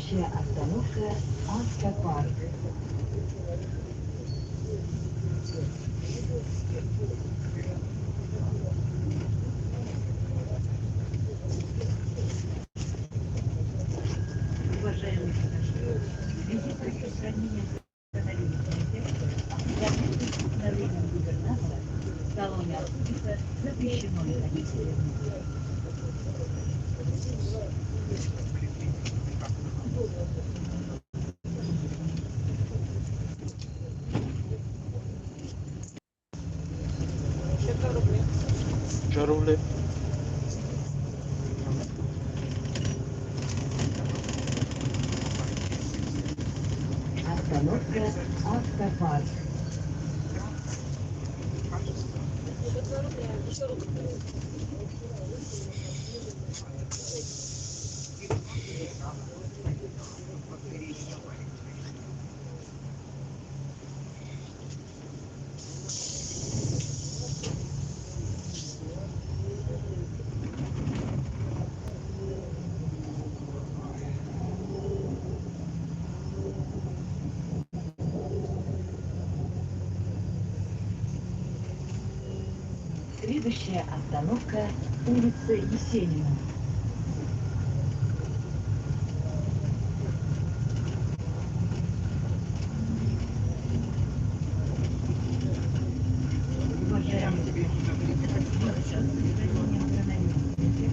Следующая остановка Автопарк. Уважаемые пассажиры, в связи с распространением коронавирусной инфекции, соответственно постановлением губернатора, в салоне автобуса запрещено находить телевизор. Что рубли? Остановка Автопарк. Следующая остановка улица Есенина. Уважаемые пассажиры, с распространением коронавирусной инфекции,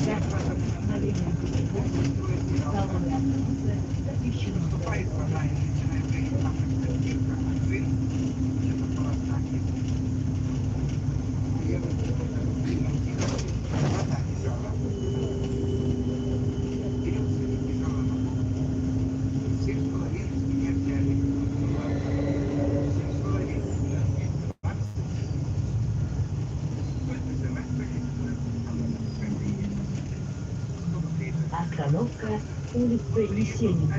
согласно постановлению губернатора, в салоне автобуса запрещено. Остановка улица Есенина.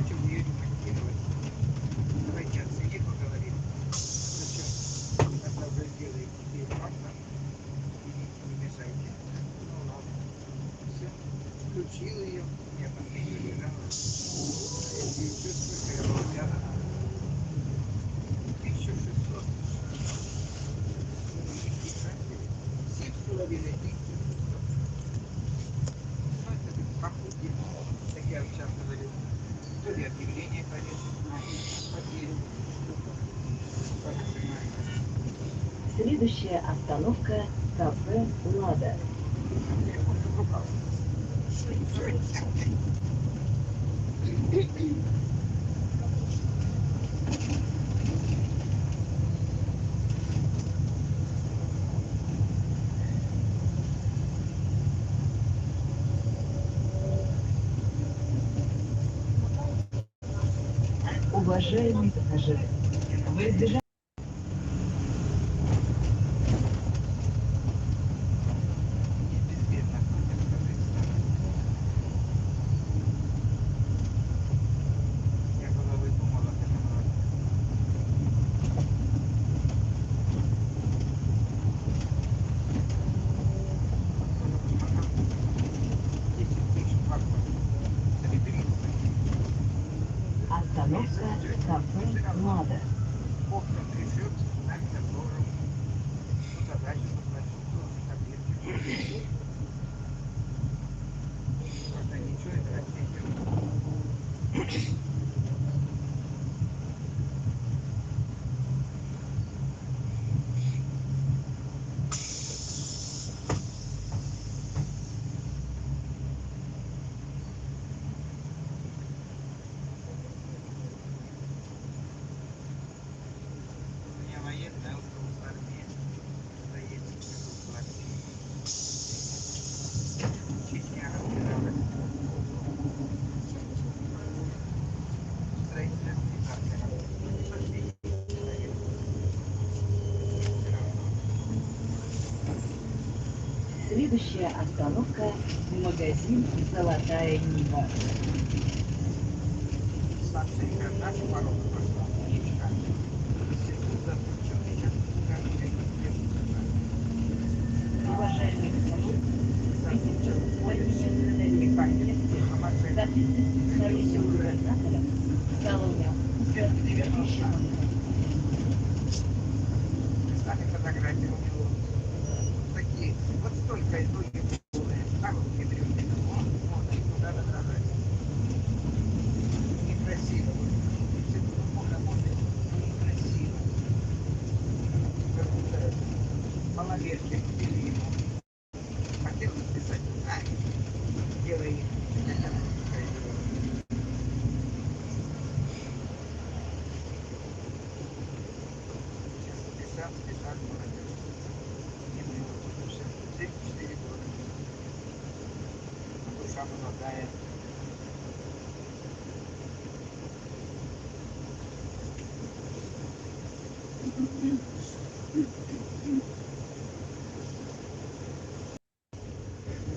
Включил ее, я там не лежала. И чувствую, что я была рядом. 1600. 7,5 тысяч. Ну, это похуй. Так я сейчас говорю. То ли объявление повесить, потерю. Следующая остановка кафе «Лада». Уважаемые пассажиры, в избежание Я головой думала, как она. 10 тысяч баксов. остановка кафе «Лада». Окна трясет, нами забором. Ну, задачу заплатил, таблетки. Правда, ничего, это Россия. У меня военная, ушел с армии. Военный ушел с армии. Чечня разбиралась. Строительная организация. Не последний человек. Все равно. Следующая остановка магазин «Золотая Нива». Санкция наша порода пошла. Ничка. Секунда, причем сейчас каждый день Уважаемые пассажиры, в связи с распространением коронавирусной инфекции, запись наличия губернатора стала запрещенной. Сами фотографии у него такие, вот столько итоги полные, коробки древние, вот, куда-то даже некрасиво. Все по работе некрасиво. Как будто малолетки купили ему. Хотел написать, делай. Списать, молодец. Ему уже 34 года. Душа молодая.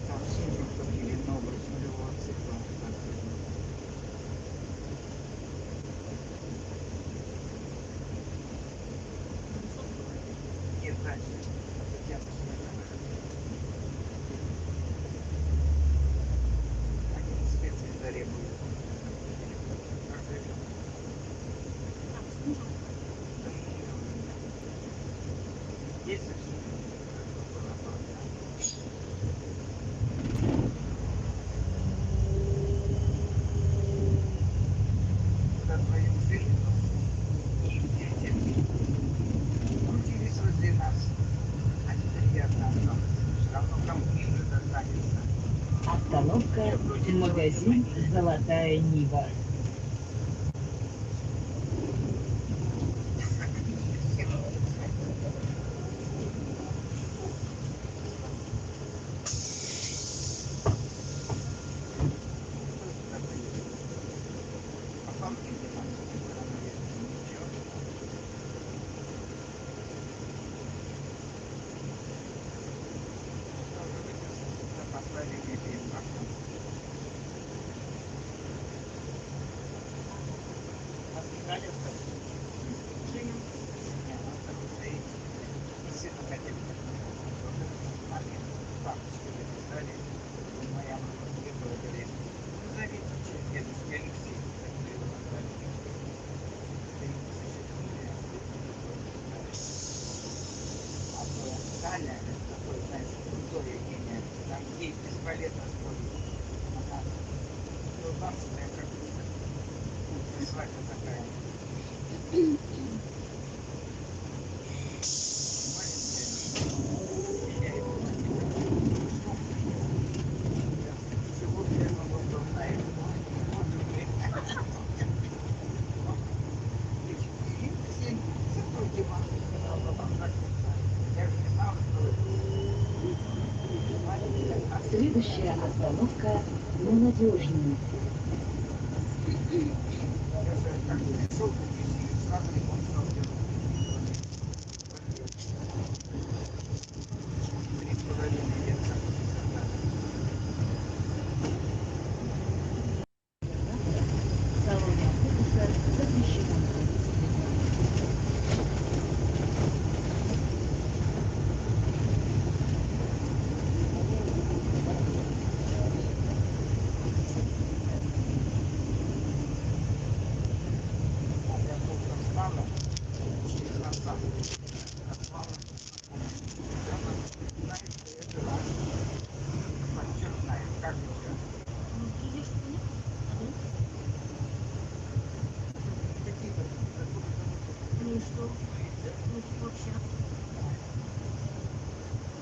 Там сильно купили новый нулевого цикла. Нет, дальше. Я посмотрю. Они специи заребуют. Есть совсем. За твою жизнь и детям крутились возле нас. А теперь я одна. Все равно кому-нибудь достанется. Остановка магазин «Золотая Нива». Таня, такой, знаешь, крутое имя, там ей бесполезно спорить. Она лбастая, как свадьба такая. Маленькая. Я его всего первого знаю. Следующая остановка «Молодежная». В салоне автобуса запрещено.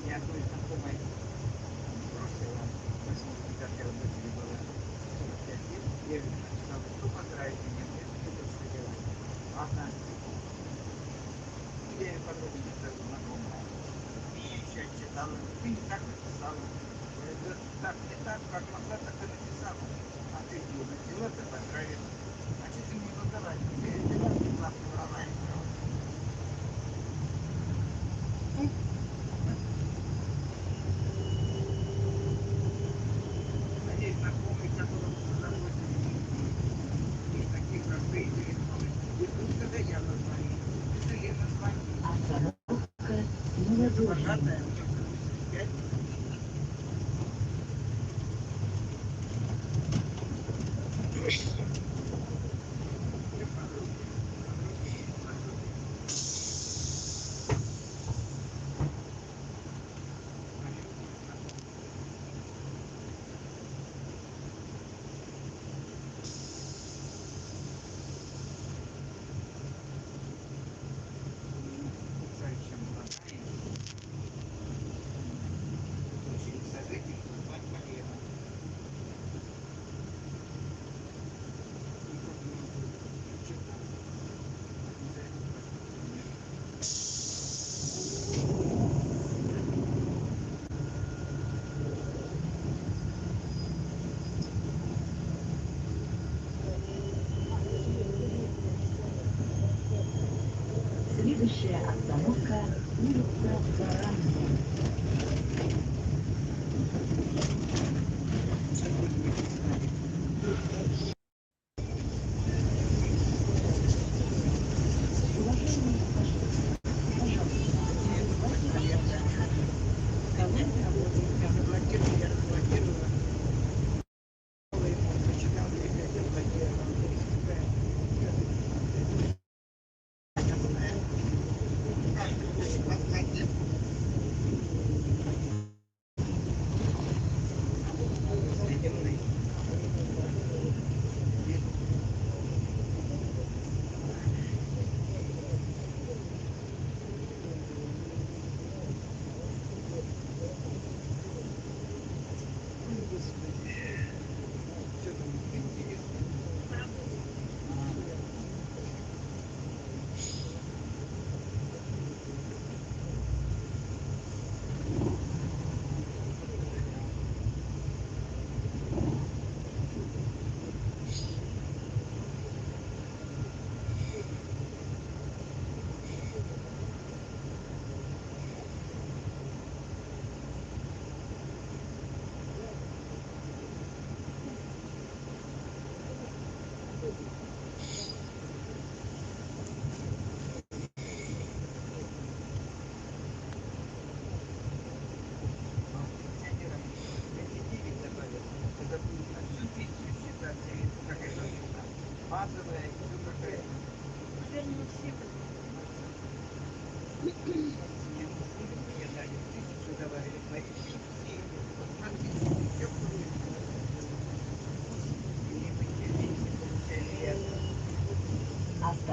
Я одной знакомой бросила, 85 работе была 45 лет, я ей написала, что поздравить меня, мне что-то все делать. Ладно. Я ей подругу написала, знакомая. Меня еще отчитала, ты не так написала. Я говорю, так, не так, как могла, так и написала. А ты дура, взяла-то поздравила. А что ты мне выбрала? Ты нас выбрала. Есть знакомые, которым за 80 есть такие, как ты, телефоны. Это я назвоню. Это я назвоню. Остановка Это «Молодежная». богатая, у них 85.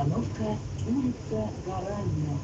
Остановка улица Гаранна.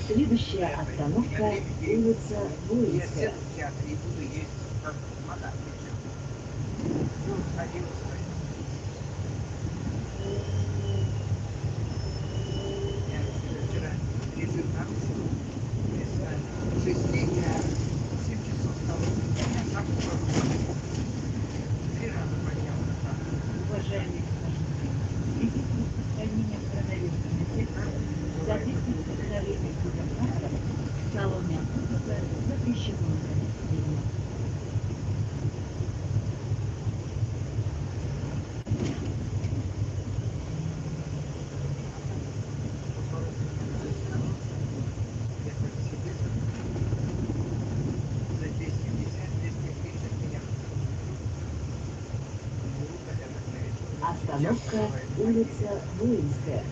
Следующая остановка улица Воинская. Уважаемые пассажиры, хранение коронавирусных инфекций в соответствии с постановлением губернатора в салоне автобуса запрещено носить. Остановка улица Воинская.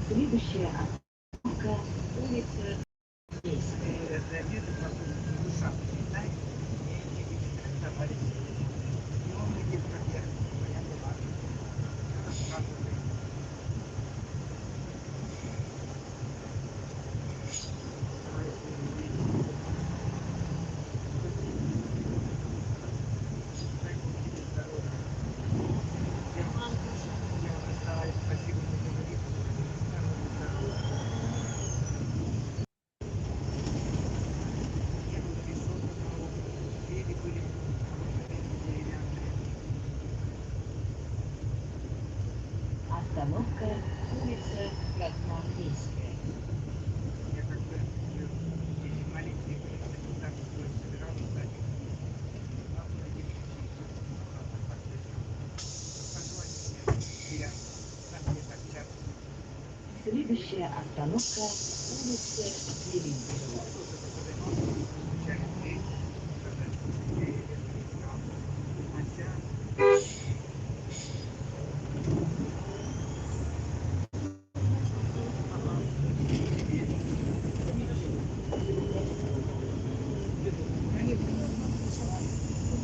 Следующая остановка улица Ейская. Остановка улица Красноармейская. Следующая остановка улица Дерибеева.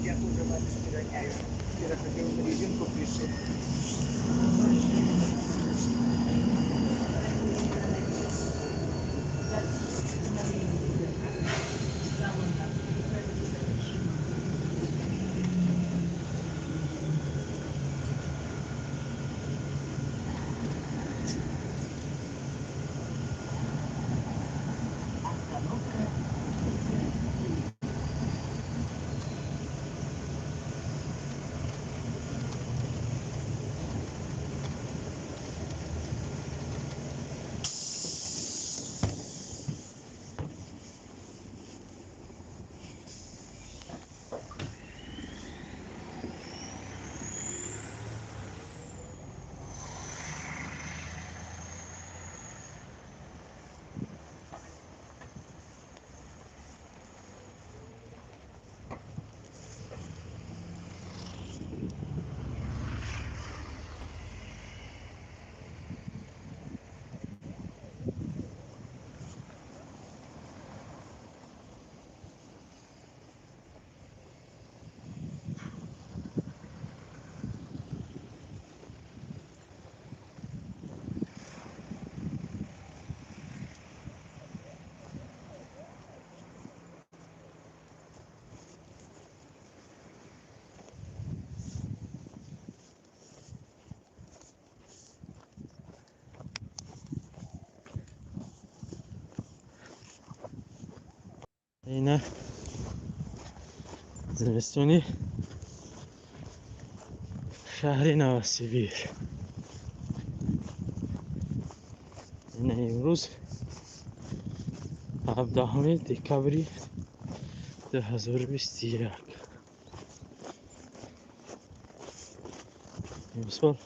Я тоже матушки гоняю. Вчера хотел на резинку пришить. Постановление губернатора اینه زمستونی شهر نوسیبیر. اینه امروز 17 دکبری 2021. امسال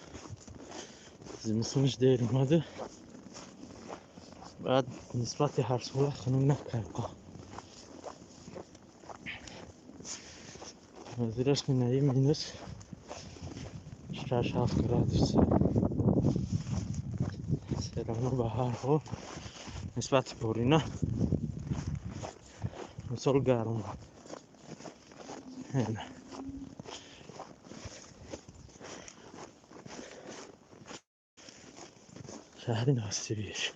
زمستونش دیر اومده، بعد نسبت هر سال خنم نکرده. زیرش مینایی مینوس 6-7 گرادوس. سرانو بهار ها نسبت بورینا امسال گرم. اینه شهر نوسیبیر.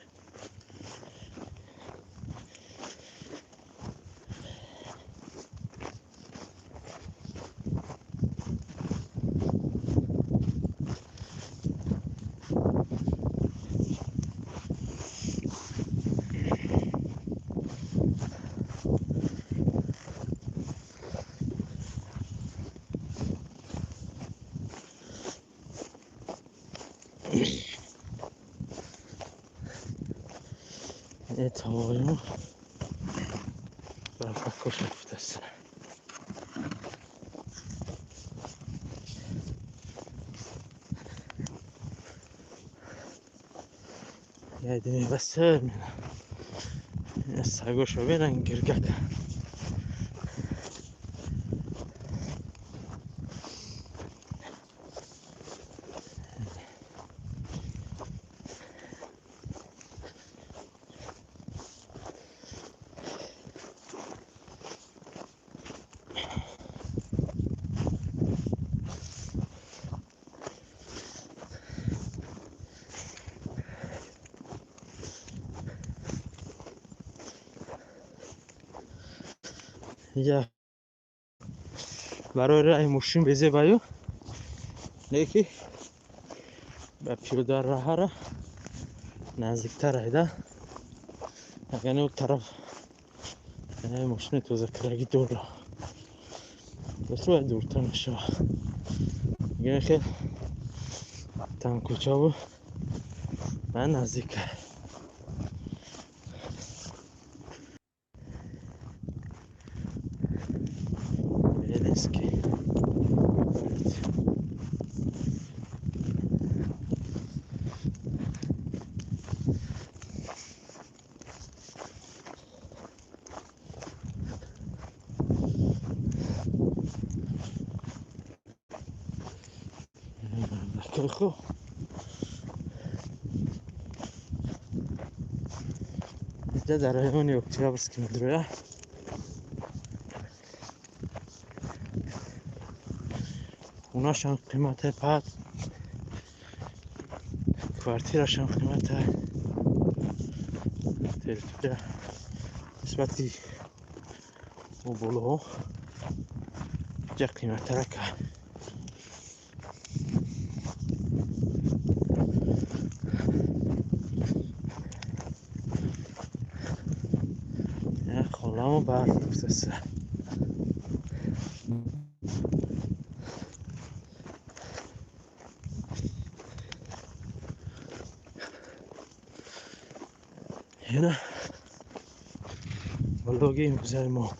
Eto tako šefte se. Jedini vesel mina. Sago šovinan girgaka. Ya برای راه ماشین بزه بایو لیکی به پیادار راه را نزدیکتر ایده یعنی اون طرف یعنی ماشین تو ذکرگی دور را بسیار دورتر نشوه یعنی خیلی تن کوچه و من نزدیکه. Beleski. Evet. خوب اینجا در رایون اکتبرسکی مدرویه اوناشان قیمت پد کوارتیرشان قیمت تلفیه نسبتی و بلو جا قیمت ترکه خالامو برمی‌فرسته. هنا بلوغي زي ما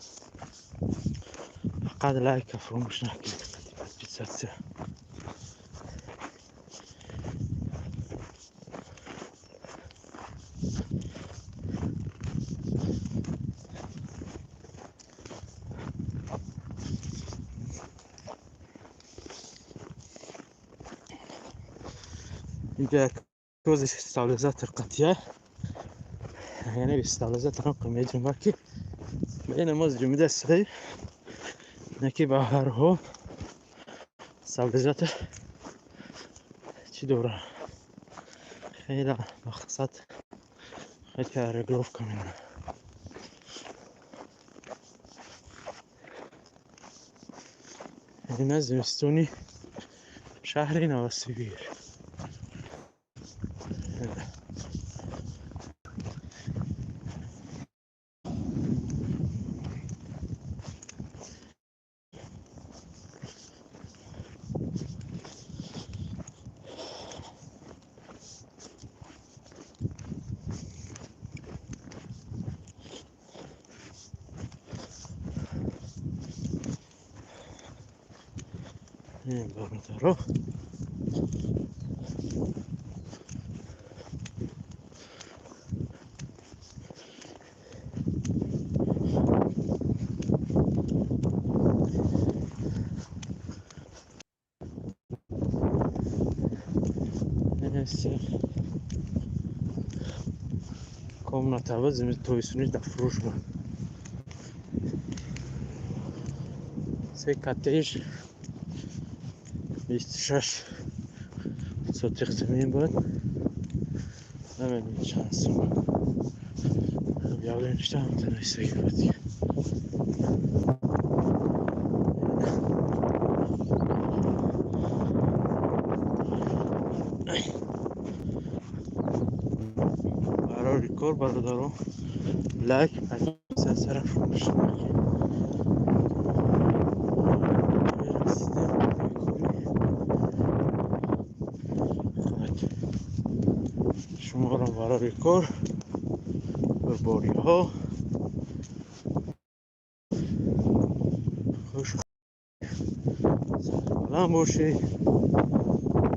قاعد لايك فرموش نحكي بيتزا اینجا کوزش استعلاجات القطيع يعني باستعلاجات رقم يجري ماركي بين مصدر مدسري نكي بحرهم استعلاجات چی دوره خیلی مخصوصات خیلی که رگلوف کمینه این زمستونی شهر نوسیبیر. این برادرها комнатава тоисунӣ дар фурӯш буд. 3 коттедж 26 сотиқ замин буд. Намедонам чанд сом. Объявление ништам танисаги буд. Барори кор бародаро лайк подписаться сара фурӯш. شمارم برای کار برباری ها خوش سلام باشید.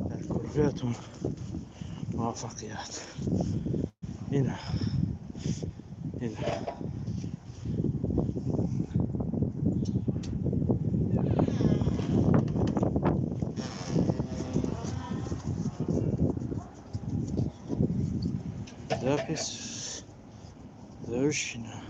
در کارگاهتون موفقیت. اینه запись завершена.